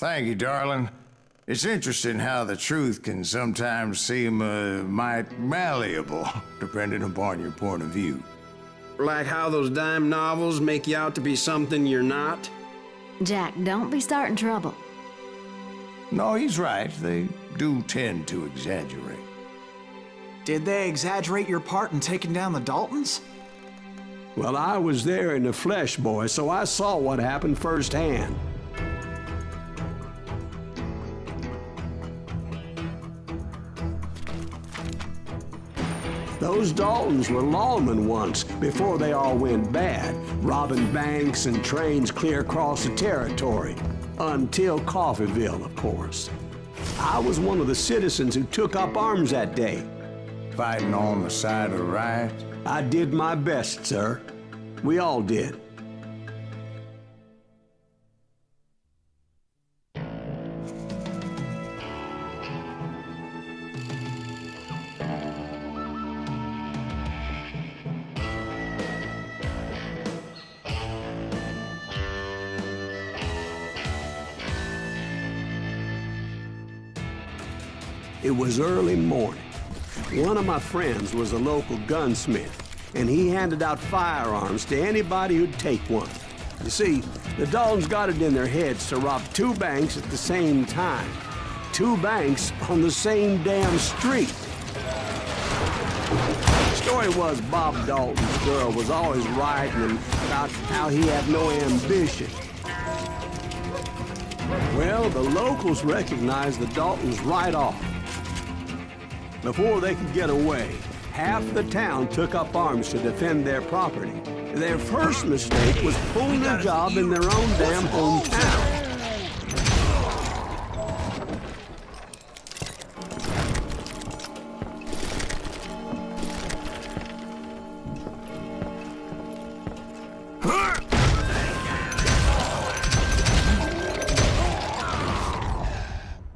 Thank you, darling. It's interesting how the truth can sometimes seem, might malleable, depending upon your point of view. Like how those dime novels make you out to be something you're not? Jack, don't be starting trouble. No, he's right. They do tend to exaggerate. Did they exaggerate your part in taking down the Daltons? Well, I was there in the flesh, boy, so I saw what happened firsthand. Those Daltons were lawmen once, before they all went bad, robbing banks and trains clear across the territory. Until Coffeeville, of course. I was one of the citizens who took up arms that day. Fighting on the side of the riot? I did my best, sir. We all did. It was early morning. One of my friends was a local gunsmith, and he handed out firearms to anybody who'd take one. You see, the Daltons got it in their heads to rob 2 banks at the same time. 2 banks on the same damn street. The story was Bob Dalton's girl was always writing about how he had no ambition. Well, the locals recognized the Daltons right off. Before they could get away, half the town took up arms to defend their property. Their first mistake was pulling a job in their own damn hometown.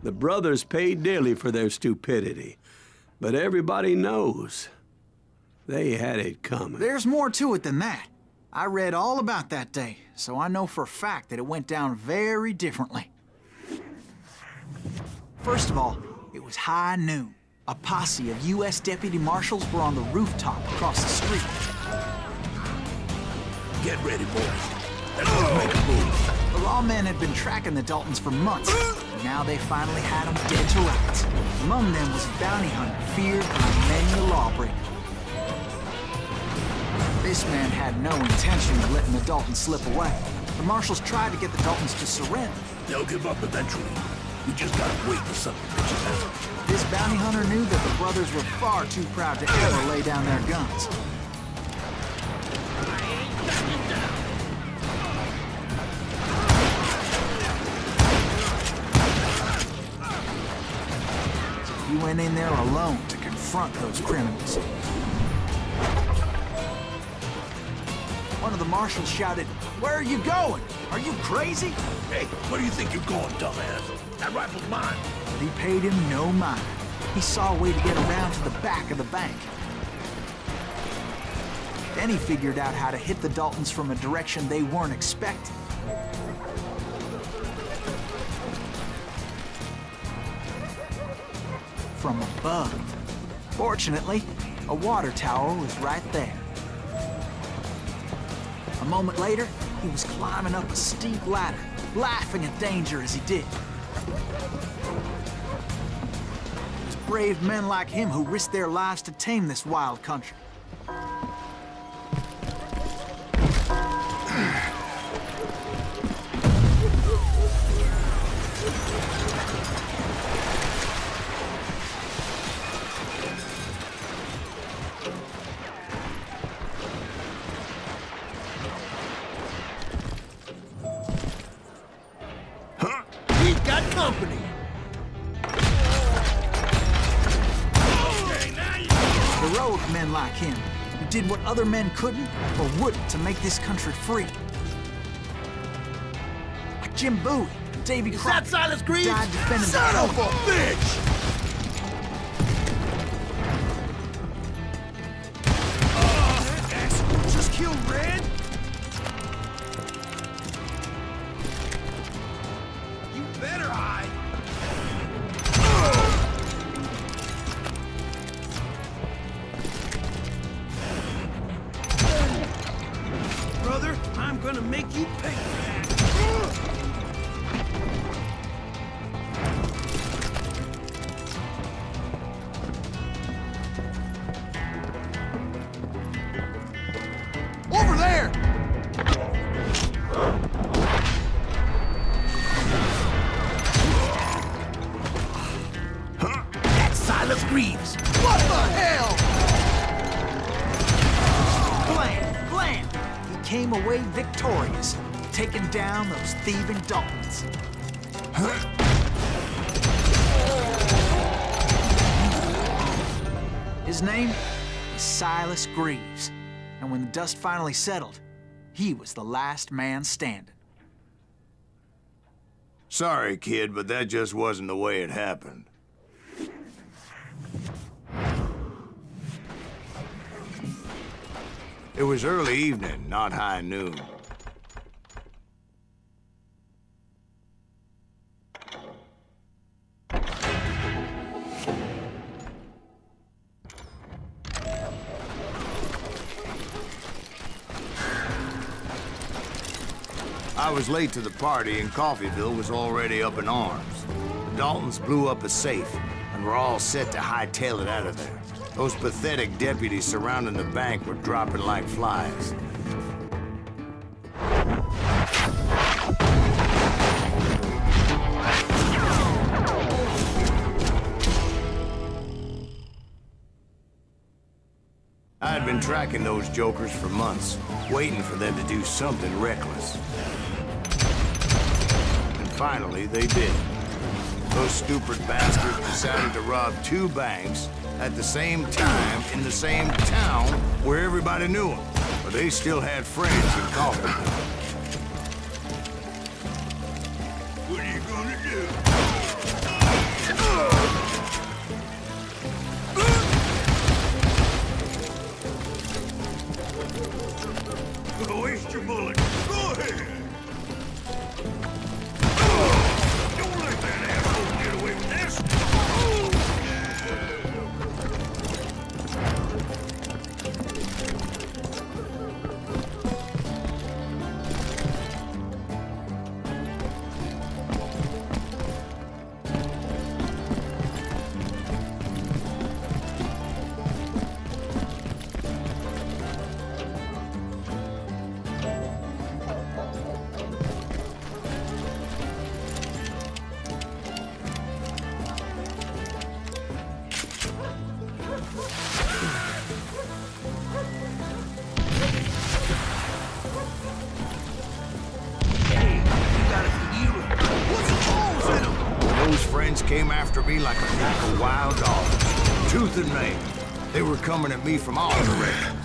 The brothers paid dearly for their stupidity. But everybody knows they had it coming. There's more to it than that. I read all about that day, so I know for a fact that it went down very differently. First of all, it was high noon. A posse of U.S. deputy marshals were on the rooftop across the street. Get ready, boys. Let's make a move. The lawmen had been tracking the Daltons for months. Now they finally had them dead to rights. Among them was a bounty hunter feared by many a lawbreaker. This man had no intention of letting the Daltons slip away. The marshals tried to get the Daltons to surrender. They'll give up eventually. We just gotta wait for something bitches out. This bounty hunter knew that the brothers were far too proud to ever lay down their guns. He went in there alone to confront those criminals. One of the marshals shouted, "Where are you going? Are you crazy?" Hey, where do you think you're going, dumbass? That rifle's mine. But he paid him no mind. He saw a way to get around to the back of the bank. Then he figured out how to hit the Daltons from a direction they weren't expecting. From above. Fortunately, a water tower was right there. A moment later, he was climbing up a steep ladder, laughing at danger as he did. It was brave men like him who risked their lives to tame this wild country. Company. Heroic men like him, who did what other men couldn't or wouldn't to make this country free. Like Jim Bowie and Davy Crockett Silas Greaves? died defending Son the of a bitch! Just kill Red? You better Greaves. What the hell? Blam! He came away victorious, taking down those thieving Daltons. His name is Silas Greaves, and when the dust finally settled, he was the last man standing. Sorry, kid, but that just wasn't the way it happened. It was early evening, not high noon. I was late to the party and Coffeyville was already up in arms. The Daltons blew up a safe and were all set to hightail it out of there. Those pathetic deputies surrounding the bank were dropping like flies. I had been tracking those jokers for months, waiting for them to do something reckless. And finally, they did. Those stupid bastards decided to rob 2 banks at the same time in the same town where everybody knew them. But they still had friends in Coffeyville. What are you gonna do? Waste your bullet. Go ahead. Don't let that asshole get away with this. Came after me like a pack of wild dogs, tooth and nail. They were coming at me from all directions.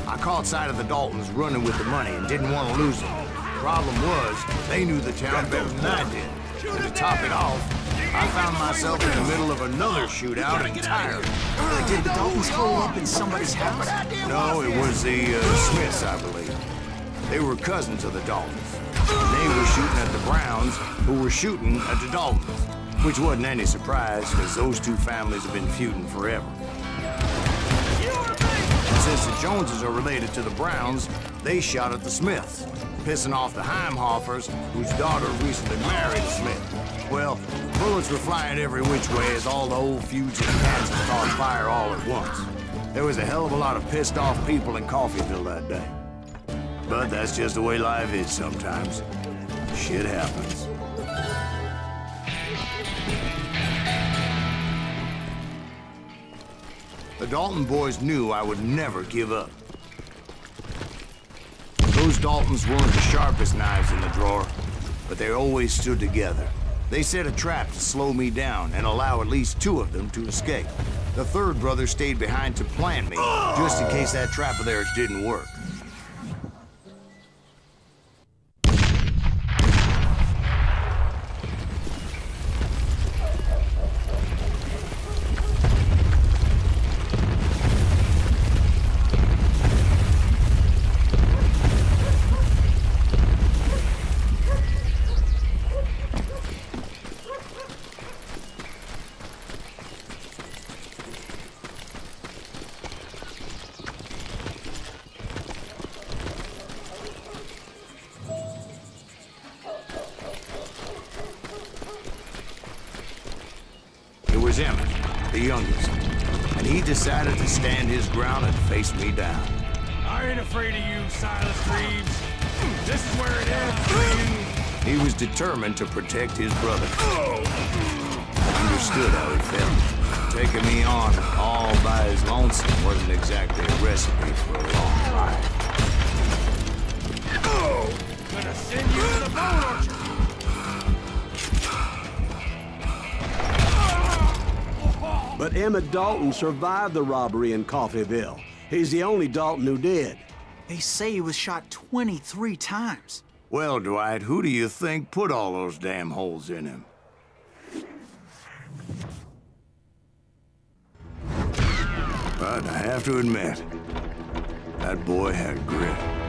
I caught sight of the Daltons running with the money and didn't want to lose it. Problem was, they knew the town better than I did. And to top it off, I found myself in the middle of another shootout entirely. Did the Daltons hole up in somebody's house? No, it was the Smiths, I believe. They were cousins of the Daltons. They were shooting at the Browns, who were shooting at the Daltons. Which wasn't any surprise, because those 2 families have been feuding forever. And since the Joneses are related to the Browns, they shot at the Smiths, pissing off the Heimhoffers, whose daughter recently married a Smith. Well, bullets were flying every which way as all the old feuds and cats caught fire all at once. There was a hell of a lot of pissed off people in Coffeyville that day. But that's just the way life is sometimes. Shit happens. The Dalton boys knew I would never give up. Those Daltons weren't the sharpest knives in the drawer, but they always stood together. They set a trap to slow me down and allow at least 2 of them to escape. The 3rd brother stayed behind to plant me, just in case that trap of theirs didn't work. was Emmett, the youngest. And he decided to stand his ground and face me down. I ain't afraid of you, Silas Reeves. This is where it ends for you. He was determined to protect his brother. I understood how he felt. Taking me on all by his lonesome wasn't exactly a recipe for a long life. Gonna send you to the bone orchard. But Emmett Dalton survived the robbery in Coffeyville. He's the only Dalton who did. They say he was shot 23 times. Well, Dwight, who do you think put all those damn holes in him? But I have to admit, that boy had grit.